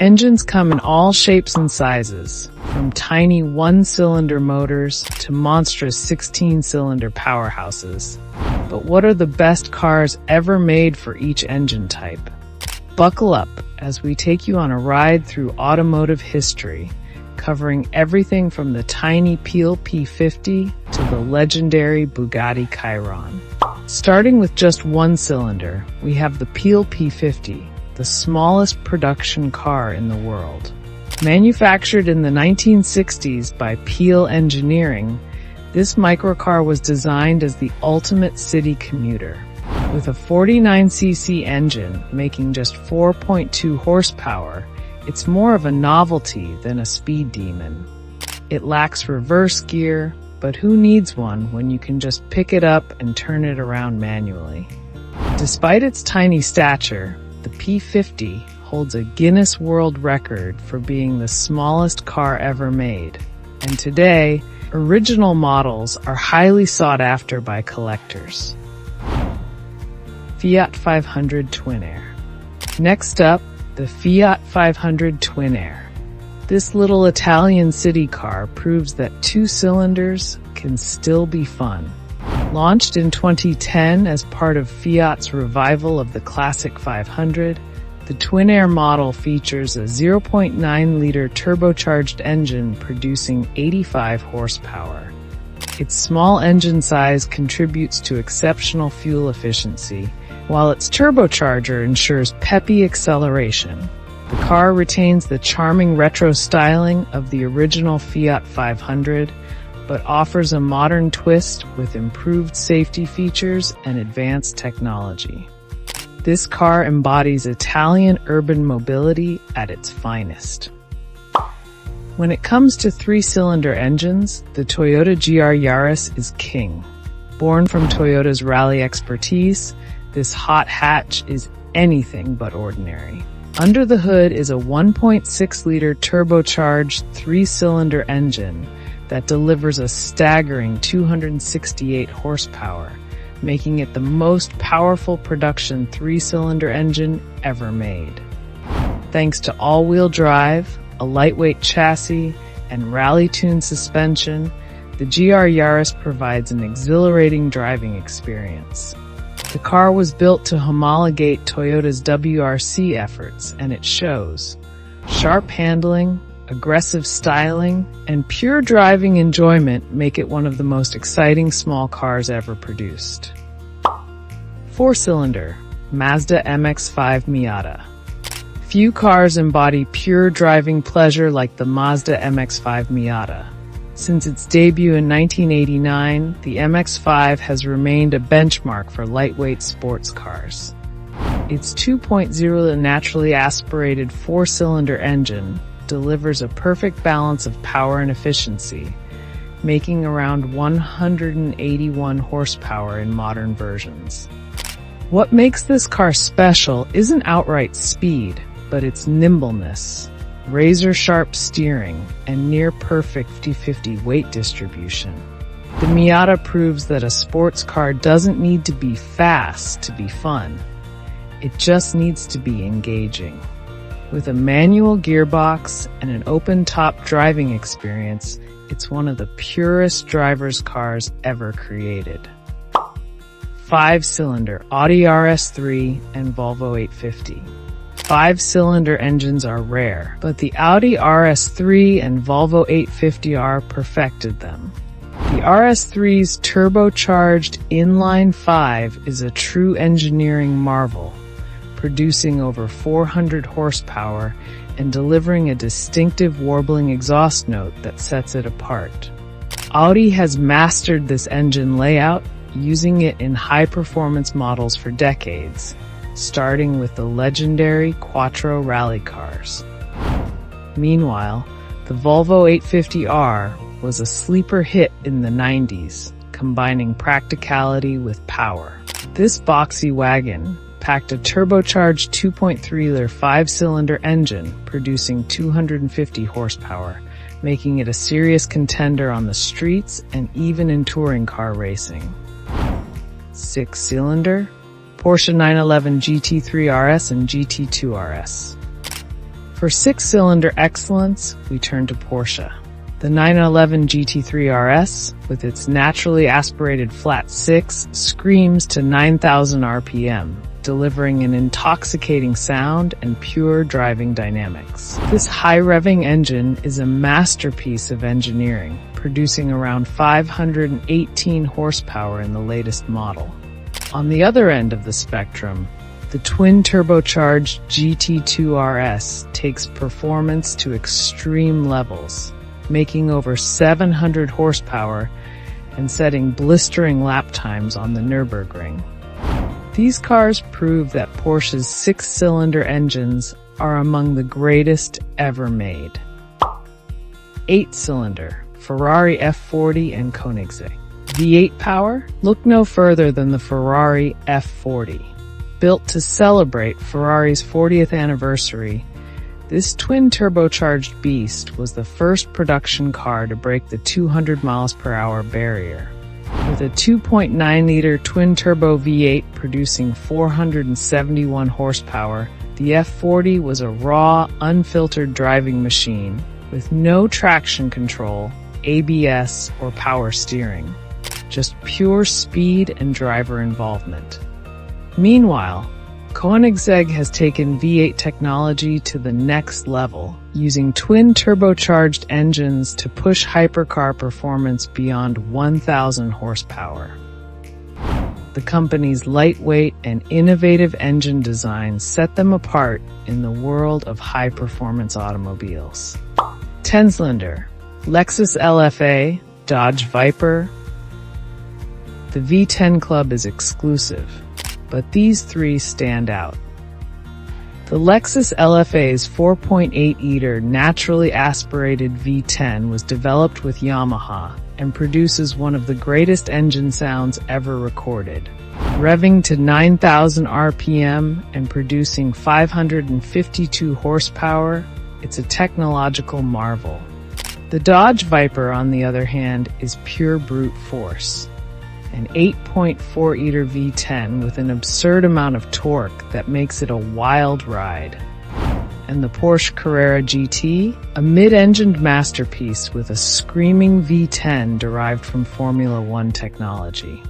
Engines come in all shapes and sizes, from tiny one-cylinder motors to monstrous 16-cylinder powerhouses. But what are the best cars ever made for each engine type? Buckle up as we take you on a ride through automotive history, covering everything from the tiny Peel P50 to the legendary Bugatti Chiron. Starting with just one cylinder, we have the Peel P50, the smallest production car in the world. Manufactured in the 1960s by Peel Engineering, this microcar was designed as the ultimate city commuter. With a 49cc engine making just 4.2 horsepower, it's more of a novelty than a speed demon. It lacks reverse gear, but who needs one when you can just pick it up and turn it around manually? Despite its tiny stature, the P50 holds a Guinness World Record for being the smallest car ever made. And today, original models are highly sought after by collectors. Fiat 500 Twin Air. Next up, the Fiat 500 Twin Air. This little Italian city car proves that two cylinders can still be fun. Launched in 2010 as part of Fiat's revival of the classic 500, the Twin Air model features a 0.9-liter turbocharged engine producing 85 horsepower. Its small engine size contributes to exceptional fuel efficiency, while its turbocharger ensures peppy acceleration. The car retains the charming retro styling of the original Fiat 500, but offers a modern twist with improved safety features and advanced technology. This car embodies Italian urban mobility at its finest. When it comes to three-cylinder engines, the Toyota GR Yaris is king. Born from Toyota's rally expertise, this hot hatch is anything but ordinary. Under the hood is a 1.6-liter turbocharged three-cylinder engine that delivers a staggering 268 horsepower, making it the most powerful production three-cylinder engine ever made. Thanks to all-wheel drive, a lightweight chassis, and rally-tuned suspension, the GR Yaris provides an exhilarating driving experience. The car was built to homologate Toyota's WRC efforts, and it shows. Sharp handling, aggressive styling, and pure driving enjoyment make it one of the most exciting small cars ever produced. Four-cylinder, Mazda MX-5 Miata. Few cars embody pure driving pleasure like the Mazda MX-5 Miata. Since its debut in 1989, the MX-5 has remained a benchmark for lightweight sports cars. Its 2.0 naturally aspirated four-cylinder engine delivers a perfect balance of power and efficiency, making around 181 horsepower in modern versions. What makes this car special isn't outright speed, but its nimbleness, razor-sharp steering, and near-perfect 50-50 weight distribution. The Miata proves that a sports car doesn't need to be fast to be fun. It just needs to be engaging. With a manual gearbox and an open-top driving experience, it's one of the purest driver's cars ever created. Five-cylinder Audi RS3 and Volvo 850. Five-cylinder engines are rare, but the Audi RS3 and Volvo 850R perfected them. The RS3's turbocharged inline-5 is a true engineering marvel, producing over 400 horsepower and delivering a distinctive warbling exhaust note that sets it apart. Audi has mastered this engine layout, using it in high-performance models for decades, starting with the legendary Quattro rally cars. Meanwhile, the Volvo 850R was a sleeper hit in the 90s, combining practicality with power. This boxy wagon packed a turbocharged 2.3-liter five-cylinder engine, producing 250 horsepower, making it a serious contender on the streets and even in touring car racing. Six-cylinder Porsche 911 GT3 RS and GT2 RS. For six-cylinder excellence, we turn to Porsche. The 911 GT3 RS, with its naturally aspirated flat six, screams to 9,000 RPM, delivering an intoxicating sound and pure driving dynamics. This high-revving engine is a masterpiece of engineering, producing around 518 horsepower in the latest model. On the other end of the spectrum, the twin-turbocharged GT2 RS takes performance to extreme levels, making over 700 horsepower and setting blistering lap times on the Nürburgring. These cars prove that Porsche's six-cylinder engines are among the greatest ever made. Eight-cylinder, Ferrari F40 and Koenigsegg. V8 power? Look no further than the Ferrari F40. Built to celebrate Ferrari's 40th anniversary, this twin-turbocharged beast was the first production car to break the 200 mph barrier. With a 2.9-liter twin-turbo V8 producing 471 horsepower, the F40 was a raw, unfiltered driving machine with no traction control, ABS, or power steering. Just pure speed and driver involvement. Meanwhile, Koenigsegg has taken V8 technology to the next level, using twin-turbocharged engines to push hypercar performance beyond 1,000 horsepower. The company's lightweight and innovative engine design set them apart in the world of high-performance automobiles. 10-cylinder, Lexus LFA, Dodge Viper. The V10 Club is exclusive, but these three stand out. The Lexus LFA's 4.8-liter naturally aspirated V10 was developed with Yamaha and produces one of the greatest engine sounds ever recorded. Revving to 9,000 RPM and producing 552 horsepower, it's a technological marvel. The Dodge Viper, on the other hand, is pure brute force. An 8.4-liter V10 with an absurd amount of torque that makes it a wild ride. And the Porsche Carrera GT, a mid-engined masterpiece with a screaming V10 derived from Formula One technology.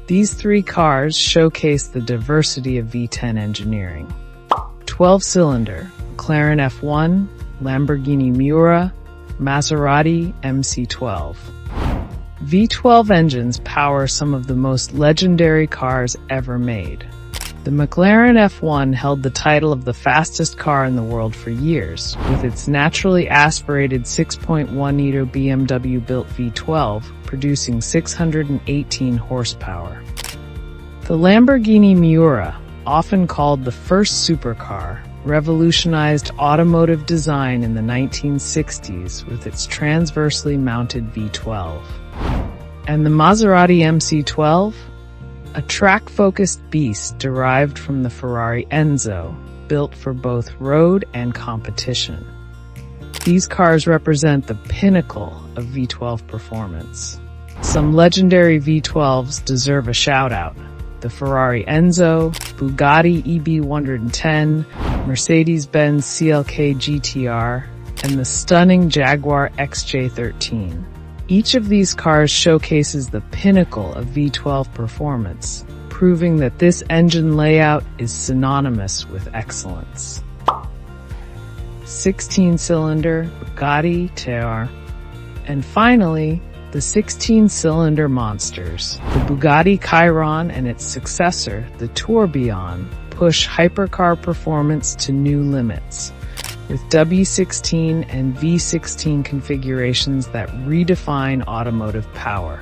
These three cars showcase the diversity of V10 engineering. 12-cylinder, McLaren F1, Lamborghini Miura, Maserati MC12. V12 engines power some of the most legendary cars ever made. The McLaren F1 held the title of the fastest car in the world for years, with its naturally aspirated 6.1-liter BMW-built V12 producing 618 horsepower. The Lamborghini Miura, often called the first supercar, revolutionized automotive design in the 1960s with its transversely mounted V12. And the Maserati MC12? A track-focused beast derived from the Ferrari Enzo, built for both road and competition. These cars represent the pinnacle of V12 performance. Some legendary V12s deserve a shout-out. The Ferrari Enzo, Bugatti EB110, Mercedes-Benz CLK GTR, and the stunning Jaguar XJ13. Each of these cars showcases the pinnacle of V12 performance, proving that this engine layout is synonymous with excellence. 16-cylinder Bugatti Chiron. And finally, the 16-cylinder monsters. The Bugatti Chiron and its successor, the Tourbillon, push hypercar performance to new limits, with W16 and V16 configurations that redefine automotive power.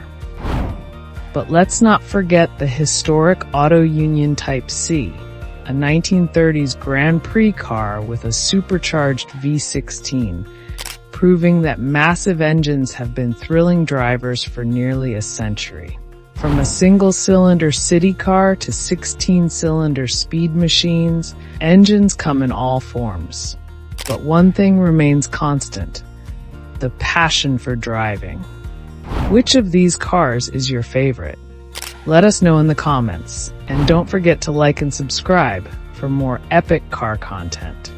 But let's not forget the historic Auto Union Type C, a 1930s Grand Prix car with a supercharged V16, proving that massive engines have been thrilling drivers for nearly a century. From a single-cylinder city car to 16-cylinder speed machines, engines come in all forms. But one thing remains constant: the passion for driving. Which of these cars is your favorite? Let us know in the comments, and don't forget to like and subscribe for more epic car content.